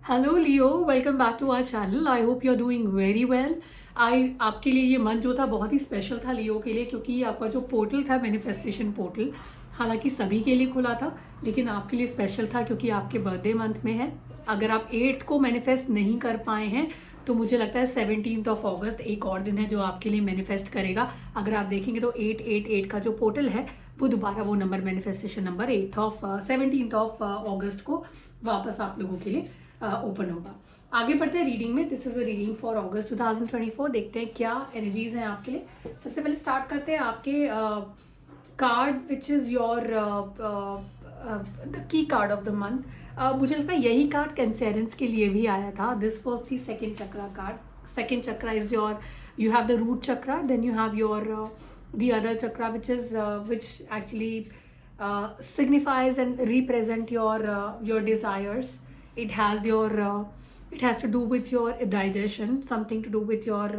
Hello Leo, welcome back to our channel. I hope you are doing very well. आपके लिए ये month जो था बहुत ही स्पेशल था लियो के लिए, क्योंकि आपका जो पोर्टल था मैनिफेस्टेशन पोर्टल, हालांकि सभी के लिए खुला था लेकिन आपके लिए स्पेशल था क्योंकि आपके बर्थडे मंथ में है। अगर आप 8th को मैनिफेस्ट नहीं कर पाए हैं तो मुझे लगता है 17th ऑफ अगस्त एक और दिन है जो आपके लिए मैनिफेस्ट करेगा। अगर आप देखेंगे तो 888 का जो पोर्टल है वो दोबारा वो number manifestation number 17th of अगस्त को वापस आप लोगों के लिए ओपन होगा। आगे बढ़ते हैं रीडिंग में। This is a reading for August 2024। देखते हैं क्या एनर्जीज हैं आपके लिए। सबसे पहले स्टार्ट करते हैं आपके card which is your the key card of the month. मुझे लगता है यही कार्ड कैंसेरेंस के लिए भी आया था। This was the second chakra card. Second chakra is your, you have the root chakra, then you have your the other chakra which actually signifies and represent your desires. It has your it has to do with your digestion, something to do with your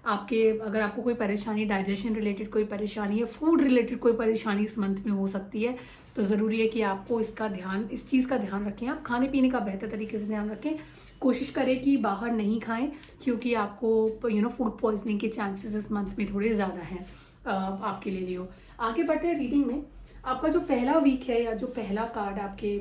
आपके, अगर आपको कोई परेशानी digestion related कोई परेशानी है, food related कोई परेशानी इस मंथ में हो सकती है, तो ज़रूरी है कि आपको इसका ध्यान, इस चीज़ का ध्यान रखें। आप खाने पीने का बेहतर तरीके से ध्यान रखें। कोशिश करें कि बाहर नहीं खाएं क्योंकि आपको फूड पॉइजनिंग के चांसेस इस मंथ में थोड़े ज़्यादा हैं आपके लिए लियो। आगे बढ़ते हैं रीडिंग में। आपका जो पहला वीक है या जो पहला कार्ड आपके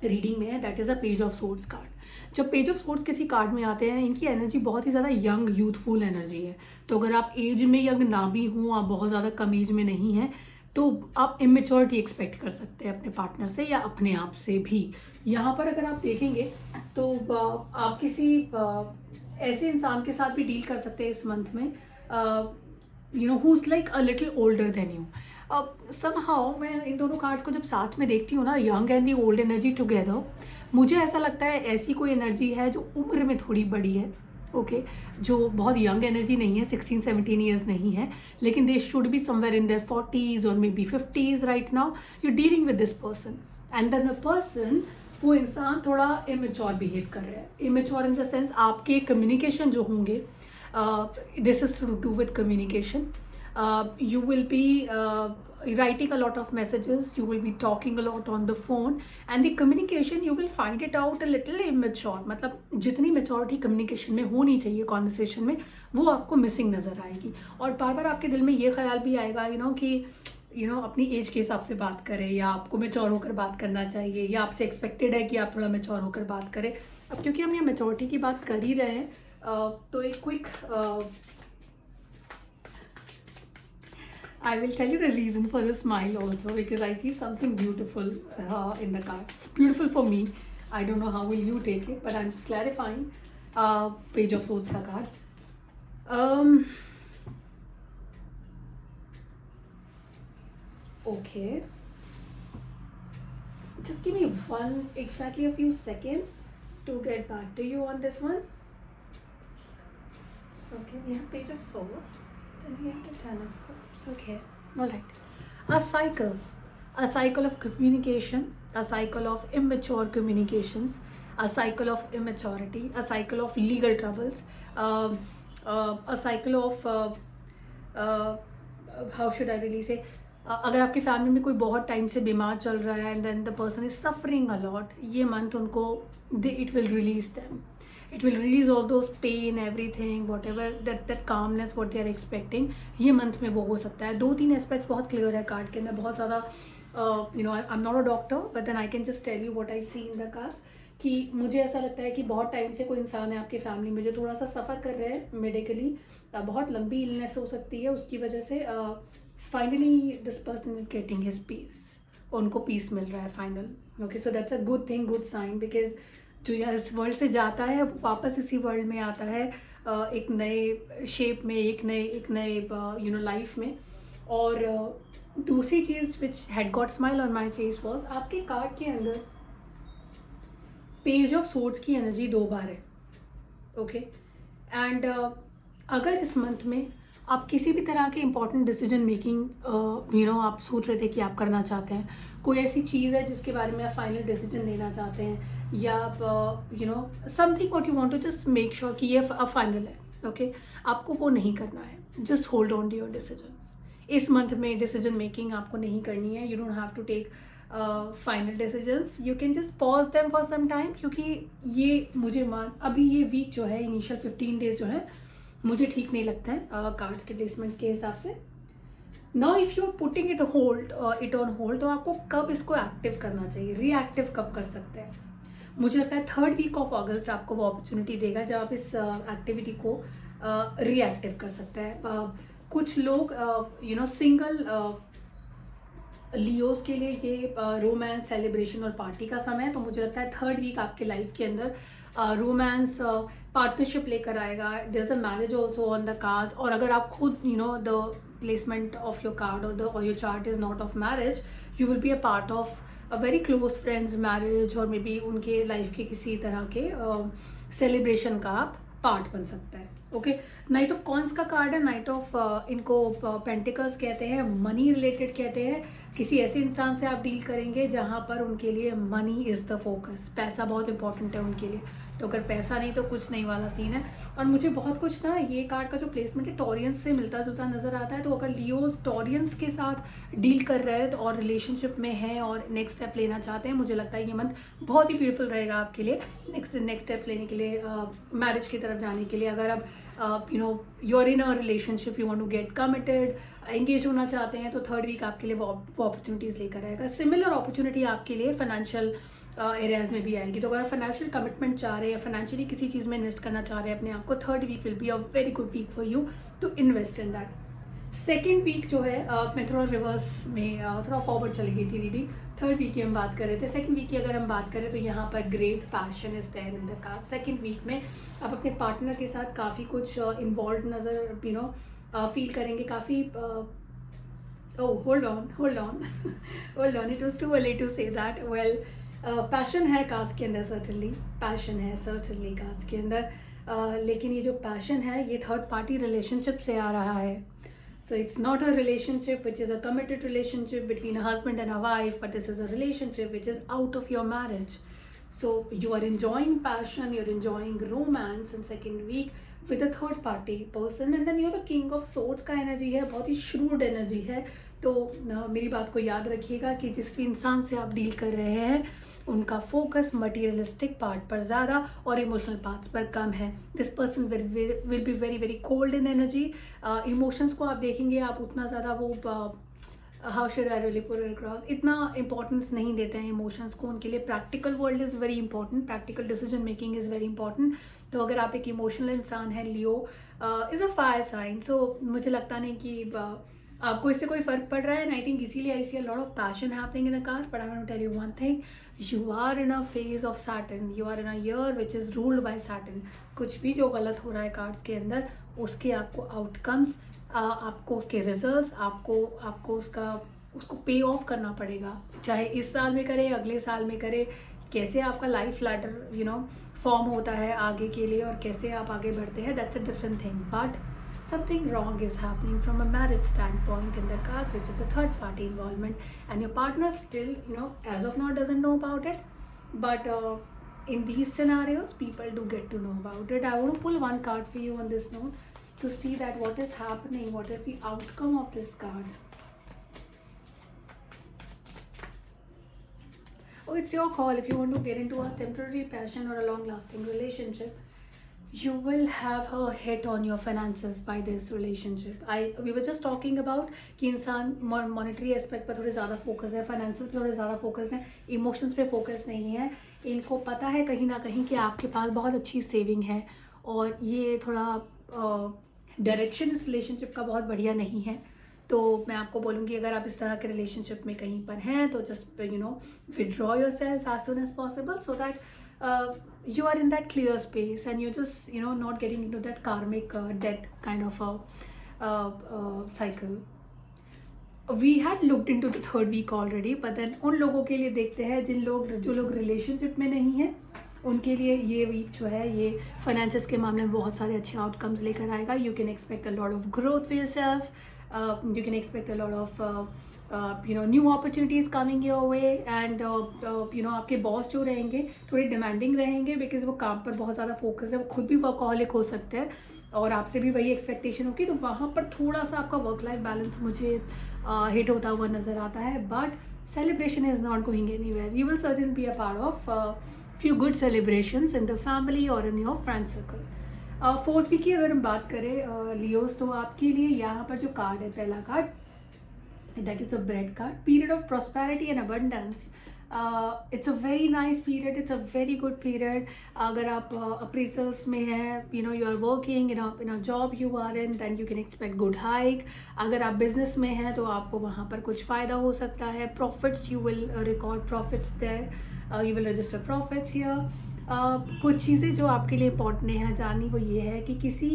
रीडिंग में है, that is a page of swords card. जब पेज ऑफ सोर्ड्स किसी कार्ड में आते हैं, इनकी एनर्जी बहुत ही ज़्यादा यंग यूथफुल एनर्जी है। तो अगर आप एज में यंग ना भी हों, आप बहुत ज़्यादा कम एज में नहीं हैं, तो आप इमेच्योरिटी एक्सपेक्ट कर सकते हैं अपने पार्टनर से या अपने आप से भी। यहाँ पर अगर आप देखेंगे तो आप किसी ऐसे इंसान के साथ भी डील कर सकते हैं इस मंथ में, who is like a little older than you. अब समहाउ मैं इन दोनों कार्ड्स को जब साथ में देखती हूँ ना, young and the old energy together, मुझे ऐसा लगता है ऐसी कोई एनर्जी है जो उम्र में थोड़ी बड़ी है। ओके, जो बहुत यंग एनर्जी नहीं है, 16-17 ईयर्स नहीं है, लेकिन they should be somewhere in their 40s और may be 50s right now. You dealing with this person and then the person, वो इंसान थोड़ा इमेच्योर बिहेव कर रहा है। इमेच्योर इन द सेंस आपके कम्युनिकेशन जो होंगे, this is to do with communication. You will be writing a lot of messages, you will be talking a lot on the phone, and the communication you will find it out a little immature. मतलब जितनी maturity communication में होनी चाहिए conversation में, वो आपको missing नज़र आएगी। और बार बार आपके दिल में ये ख्याल भी आएगा कि अपनी एज के हिसाब से बात करें, या आपको मेच्योर होकर बात करना चाहिए, या आपसे एक्सपेक्टेड है कि आप थोड़ा मेच्योर होकर बात करें। अब क्योंकि हम यहाँ मेच्योरिटी की बात कर ही रहे हैं, तो एक quick I will tell you the reason for the smile also, because I see something beautiful in the card. Beautiful for me. I don't know how will you take it, but I'm just clarifying. Page of Swords का card. Okay. Just give me exactly a few seconds to get back to you on this one. Okay, we have Page of Swords, then we have the Ten of Cups. Okay, all right. A cycle of communication, a cycle of immature communications, a cycle of immaturity, a cycle of legal troubles, a cycle of how should I really say, अगर आपकी family में कोई बहुत time से बीमार चल रहा है and then the person is suffering a lot, ये मंथ उनको it will release them, it will release all those pain, everything, whatever that calmness what they are expecting, ये मंथ में वो हो सकता है। 2-3 एस्पेक्ट्स बहुत क्लियर है कार्ड के अंदर, बहुत ज़्यादा I am not a doctor but then I can just tell you what I see in the cards, कि मुझे ऐसा लगता है कि बहुत टाइम से कोई इंसान है आपकी फैमिली में जो थोड़ा सा सफ़र कर रहे हैं मेडिकली, बहुत लंबी इलनेस हो सकती है, उसकी वजह से finally this person is getting his peace, उनको पीस मिल रहा है final. Okay, so that's a good thing, good sign, because जो इस वर्ल्ड से जाता है वो वापस इसी वर्ल्ड में आता है, एक नए शेप में, एक नए लाइफ में। और दूसरी चीज़ which had got smile on my face was, आपके कार्ड के अंदर पेज ऑफ सोर्ड्स की एनर्जी 2 बार है। ओके, एंड अगर इस मंथ में आप किसी भी तरह के इंपॉर्टेंट डिसीजन मेकिंग आप सोच रहे थे कि आप करना चाहते हैं, कोई ऐसी चीज़ है जिसके बारे में आप फाइनल डिसीजन लेना चाहते हैं, या आप something what you want to just make sure कि ये फाइनल है, ओके, आपको वो नहीं करना है। Just hold on to your decisions. इस मंथ में डिसीजन मेकिंग आपको नहीं करनी है। You don't have to take final decisions, you can just pause them for some time, क्योंकि ये मुझे अभी ये वीक जो है, इनिशियल 15 डेज जो है, मुझे ठीक नहीं लगता है कार्ड्स के प्लेसमेंट्स के हिसाब से. Now if you are putting it on hold, तो आपको कब इसको एक्टिव करना चाहिए, रीएक्टिव कब कर सकते हैं. मुझे लगता है 3rd वीक ऑफ अगस्त आपको वो अपॉर्चुनिटी देगा जब आप इस एक्टिविटी को रीएक्टिव कर सकते हैं. कुछ लोग सिंगल लियोस के लिए ये रोमांस, सेलिब्रेशन और पार्टी का समय है. तो मुझे लगता है 3rd वीक आपके लाइफ के अंदर रोमांस, पार्टनरशिप लेकर आएगा. There is a marriage also on the cards. और अगर आप खुद the placement of your card और your chart is not of marriage, you will be a part of a very close friends marriage, और may be उनके life के किसी तरह के सेलिब्रेशन का आप पार्ट बन सकता है. ओके, नाइट ऑफ कॉन्स का कार्ड है. नाइट ऑफ इनको पेंटिकल्स कहते हैं, मनी रिलेटेड कहते हैं. किसी ऐसे इंसान से आप डील करेंगे जहाँ पर उनके लिए मनी इज़ द फोकस. पैसा बहुत इंपॉर्टेंट है उनके लिए. तो अगर पैसा नहीं तो कुछ नहीं वाला सीन है. और मुझे बहुत कुछ ना ये कार्ड का जो प्लेसमेंट है टॉरियंस से मिलता जुलता नज़र आता है. तो अगर लियोज टॉरियंस के साथ डील कर रहे हैं और रिलेशनशिप में हैं और नेक्स्ट स्टेप लेना चाहते हैं, मुझे लगता है ये मंथ बहुत ही ब्यूटीफुल रहेगा आपके लिए नेक्स्ट स्टेप लेने के लिए, मैरिज की तरफ जाने के लिए. अगर आप you are in a relationship, you want to get committed, engage होना चाहते हैं, तो 3rd वीक आपके लिए वो अपॉर्चुनिटीज़ लेकर आएगा. सिमिलर अपॉर्चुनिटी आपके लिए फाइनेंशियल एरियाज में भी आएगी. तो अगर आप फाइनेंशियल कमिटमेंट चाह रहे हैं, फाइनेंशियली किसी चीज़ में इन्वेस्ट करना चाह रहे हैं अपने आप को, 3rd week will be a very good week for you to invest in that. 2nd week जो है, मैं थोड़ा रिवर्स में थोड़ा फॉरवर्ड चली गई थी रीडिंग. 3rd वीक की हम बात कर रहे थे. 2nd वीक की अगर हम बात करें तो यहाँ पर great passion is there in the card. 2nd week में आप अपने पार्टनर के साथ काफ़ी कुछ इन्वॉल्व नज़र फील करेंगे. काफ़ी hold on it was too early to say that. well, passion है कार्ड्स के अंदर, सर्टनली पैशन है, सर्टनली कार्ड्स के अंदर. लेकिन ये जो पैशन है ये 3rd पार्टी रिलेशनशिप से आ रहा है. So it's not a relationship which is a committed relationship between a husband and a wife, but this is a relationship which is out of your marriage. So you are enjoying passion, you're enjoying romance in 2nd week with a 3rd party person, and then you have a king of swords का energy है, बहुत ही shrewd energy है. तो मेरी बात को याद रखिएगा कि जिस भी इंसान से आप डील कर रहे हैं उनका फोकस मटीरियलिस्टिक पार्ट पर ज़्यादा और इमोशनल पार्ट्स पर कम है. This person will be very very cold in energy. Emotions को आप देखेंगे, आप उतना ज़्यादा वो how should I really put it across, इतना इंपॉर्टेंस नहीं देते हैं इमोशंस को. उनके लिए practical world is very important, practical decision making is very important. तो अगर आप एक इमोशनल इंसान हैं, लियो इज़ अ फायर साइन. सो मुझे लगता नहीं कि आपको इससे कोई फ़र्क पड़ रहा है. एंड आई थिंक इसीलिए I see a lot of passion happening in the cards. But I want to tell you one thing, you are in a phase of Saturn, you are in a year which is ruled by Saturn. कुछ भी जो गलत हो रहा है cards के अंदर, उसके आपको आउटकम्स, आपको उसके रिजल्ट्स, आपको उसको पे ऑफ करना पड़ेगा. चाहे इस साल में करे, अगले साल में करे. कैसे आपका लाइफ लैडर फॉर्म होता है आगे के लिए और कैसे आप आगे बढ़ते हैं, that's a different thing. But something wrong is happening from a marriage standpoint in the cards, which is a 3rd party involvement, and your partner still as of now doesn't know about it. But in these scenarios people do get to know about it. I want to pull one card for you on this note to see that what is happening, what is the outcome of this card. Oh, it's your call. If you want to get into a temporary passion or a long lasting relationship, you will have a hit on your finances by this relationship. We were just talking about कि इंसान monetary aspect पर थोड़े ज़्यादा focus है, finances पे थोड़े ज़्यादा focus है, इमोशंस पे फोकस नहीं है. इनको पता है कहीं ना कहीं कि आपके पास बहुत अच्छी सेविंग है और ये थोड़ा डायरेक्शन इस रिलेशनशिप का बहुत बढ़िया नहीं है. तो मैं आपको बोलूँगी अगर आप इस तरह के रिलेशनशिप में कहीं पर हैं तो just withdraw yourself as soon as possible, so that you are in that clear space and you're just not getting into that karmic death kind of a cycle. We had looked into the 3rd week already, but then उन लोगों के लिए देखते हैं जो लोग relationship में नहीं हैं, उनके लिए ये वीक जो है ये फाइनेंसेस के मामले में बहुत सारे अच्छे आउटकम्स लेकर आएगा. You can expect a lot of growth for yourself, you can expect a lot of new opportunities coming your way. And आपके बॉस जो रहेंगे थोड़े डिमांडिंग रहेंगे बिकॉज वो काम पर बहुत ज़्यादा फोकस है. वो खुद भी वर्कहॉलिक हो सकते हैं और आपसे भी वही एक्सपेक्टेशन होगी. तो वहाँ पर थोड़ा सा आपका वर्क लाइफ बैलेंस मुझे हिट होता हुआ नज़र आता है. But celebration is not going anywhere. You will certainly be a part of few good celebrations in the family or in your friend circle. Fourth week की अगर हम बात करें लियोस, तो आपके लिए यहाँ पर जो कार्ड है, पहला card, that is a bread card, period of prosperity and abundance. It's a very nice period, it's a very good period. अगर आप अप्रेजल्स में हैं, you know you are working in a job you are in, then you can expect good hike. अगर आप business में हैं तो आपको वहाँ पर कुछ फ़ायदा हो सकता है. Profits, you will record profits there, you will register profits here. कुछ चीज़ें जो आपके लिए इम्पॉर्टेंट है जाननी, वो ये है कि किसी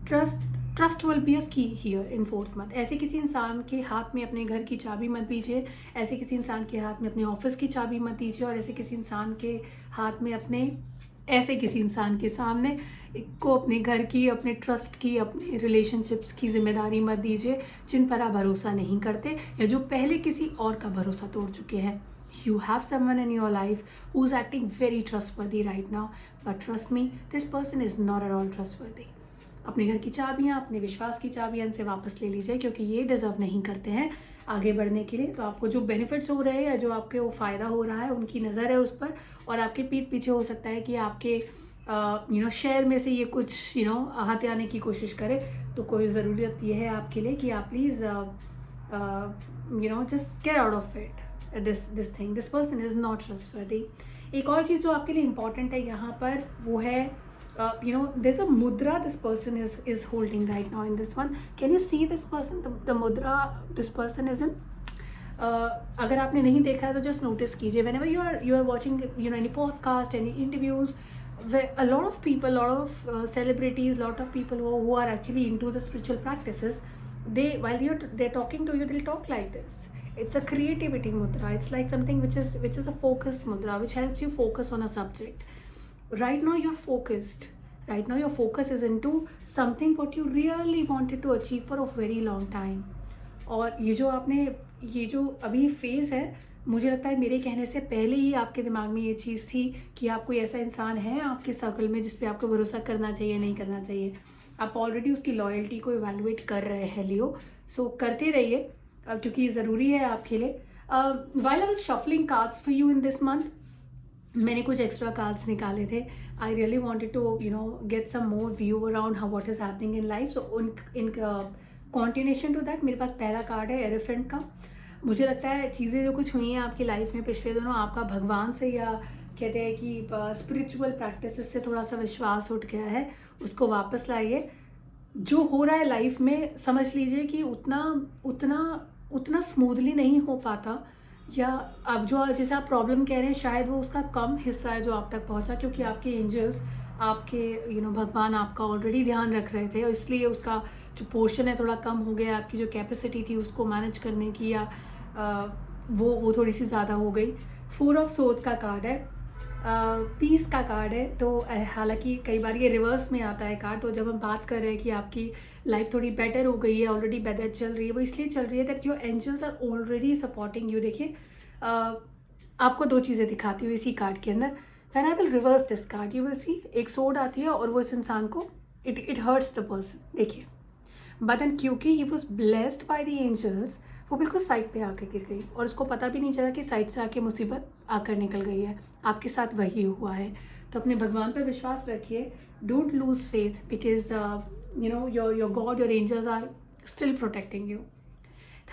ट्रस्ट विल बी अ की हियर इन फोर्थ मंथ. ऐसे किसी इंसान के हाथ में अपने घर की चाबी मत दीजिए, ऐसे किसी इंसान के हाथ में अपने ऑफिस की चाबी मत दीजिए, और ऐसे किसी इंसान के हाथ में ऐसे किसी इंसान के सामने को अपने घर की, अपने ट्रस्ट की, अपने रिलेशनशिप्स की जिम्मेदारी मत दीजिए जिन पर आप भरोसा नहीं करते या जो पहले किसी और का भरोसा तोड़ चुके हैं. You have someone in your life who's acting very trustworthy right now, but trust me, this person is not at all trustworthy. अपने घर की चाबियाँ, अपने विश्वास की चाबियाँ इनसे वापस ले लीजिए, क्योंकि ये डिज़र्व नहीं करते हैं आगे बढ़ने के लिए. तो आपको जो बेनिफिट्स हो रहे हैं या जो आपके वो फ़ायदा हो रहा है, उनकी नज़र है उस पर, और आपके पीठ पीछे हो सकता है कि आपके शेयर में से ये कुछ हाथ आने की कोशिश करे. तो कोई ज़रूरत ये है आपके लिए कि आप please just get out of it. This thing, this person is not trustworthy. एक और चीज़ जो आपके लिए इम्पॉर्टेंट है यहाँ पर, वो है there is a mudra this person is holding right now in this one. Can you see this person, the mudra this person is in. अगर आपने नहीं देखा है तो जस्ट नोटिस कीजिए. Whenever you are watching any podcast, any interviews, a lot of people, lot of celebrities, lot of people who are actually into the spiritual practices, while they're talking to you, they'll talk like this. It's a creativity mudra. It's like something which is a focus mudra, which helps you focus on a subject. Right now you're focused. Right now your focus is into something what you really wanted to achieve for a very long time. और ये जो अभी phase है, मुझे लगता है मेरे कहने से पहले ही आपके दिमाग में ये चीज़ थी कि आप कोई ऐसा इंसान है आपके सर्कल में जिस पे आपको भरोसा करना चाहिए, नहीं करना चाहिए. आप ऑलरेडी उसकी लॉयल्टी को इवैल्यूएट कर रहे हैं लियो. सो करते रहिए, क्योंकि ये ज़रूरी है आपके लिए. While I was shuffling cards for you in this month, मैंने कुछ एक्स्ट्रा कार्ड्स निकाले थे. I really wanted to get some more view around how what is happening in life. So in continuation to that मेरे पास पहला card है elephant का. मुझे लगता है चीज़ें जो कुछ हुई हैं आपकी लाइफ में पिछले दिनों, आपका भगवान से या कहते हैं कि स्पिरिचुअल प्रैक्टिसेस से थोड़ा सा विश्वास उठ गया है, उसको वापस लाइए. जो हो रहा है लाइफ में, समझ लीजिए कि उतना स्मूथली नहीं हो पाता, या अब जो जैसे आप प्रॉब्लम कह रहे हैं शायद वो उसका कम हिस्सा है जो आप तक पहुंचा, क्योंकि आपके एंजल्स, आपके भगवान आपका ऑलरेडी ध्यान रख रहे थे, और इसलिए उसका जो पोर्शन है थोड़ा कम हो गया. आपकी जो कैपेसिटी थी उसको मैनेज करने की, या वो थोड़ी सी ज़्यादा हो गई. 4 ऑफ सोर्ड्स का कार्ड है, पीस का कार्ड है. तो हालांकि कई बार ये रिवर्स में आता है कार्ड. तो जब हम बात कर रहे हैं कि आपकी लाइफ थोड़ी बेटर हो गई है, ऑलरेडी बेटर चल रही है, वो इसलिए चल रही है that your angels are already supporting you. देखिए आपको 2 चीज़ें दिखाती हूँ इसी कार्ड के अंदर. When I will reverse this card, you will see एक सोर्ड आती है और वो इस इंसान को इट हर्ट्स द पर्सन. देखिए, बट देन क्योंकि he was blessed by the angels, वो बिल्कुल साइड पे आकर गिर गई और उसको पता भी नहीं चला कि साइड से आके मुसीबत आकर निकल गई है. आपके साथ वही हुआ है. तो अपने भगवान पर विश्वास रखिए. Don't lose faith, because your God, your angels are still protecting you.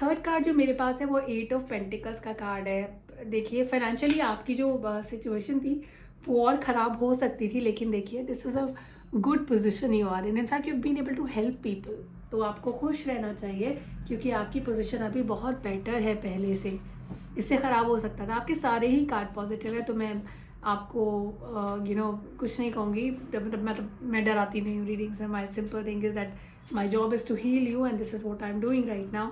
Third card जो मेरे पास है वो 8 ऑफ पेंटिकल्स का कार्ड है. देखिए, फाइनेंशियली आपकी जो सिचुएशन थी वो और ख़राब हो सकती थी, लेकिन देखिए this is a good position you are in. In fact you been able to help people. तो आपको खुश रहना चाहिए, क्योंकि आपकी पोजीशन अभी बहुत बेटर है पहले से. इससे ख़राब हो सकता था. आपके सारे ही कार्ड पॉजिटिव है, तो मैं आपको कुछ नहीं कहूँगी. मतलब मैं डराती नहीं हूँ रीडिंग से. My simple thing is that my job is to heal you, and this is what I am doing right now.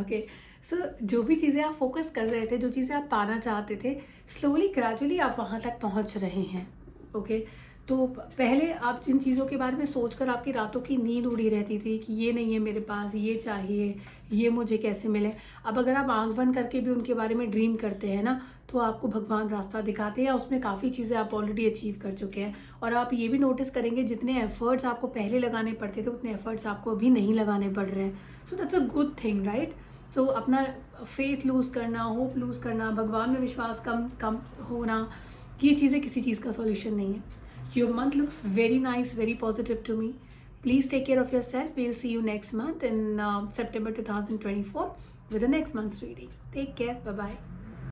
Okay, so जो भी चीज़ें आप फोकस कर रहे थे, जो चीज़ें आप पाना चाहते थे, स्लोली ग्रेजुअली आप वहाँ तक पहुँच रहे हैं. ओके, तो पहले आप जिन चीज़ों के बारे में सोचकर आपकी रातों की नींद उड़ी रहती थी कि ये नहीं है मेरे पास, ये चाहिए, ये मुझे कैसे मिले, अब अगर आप आंख बंद करके भी उनके बारे में ड्रीम करते हैं ना, तो आपको भगवान रास्ता दिखाते हैं या उसमें काफ़ी चीज़ें आप ऑलरेडी अचीव कर चुके हैं। और आप ये भी नोटिस करेंगे जितने एफर्ट्स आपको पहले लगाने पड़ते थे उतने एफर्ट्स आपको अभी नहीं लगाने पड़ रहे हैं। सो that's a good thing, right? तो अपना फेथ लूज़ करना, होप लूज़ करना, भगवान में विश्वास कम कम होना, ये चीज़ें किसी चीज़ का सॉल्यूशन नहीं है। Your month looks very nice, very positive to me. Please take care of yourself. We'll see you next month in September 2024 with the next month's reading. Take care. Bye bye.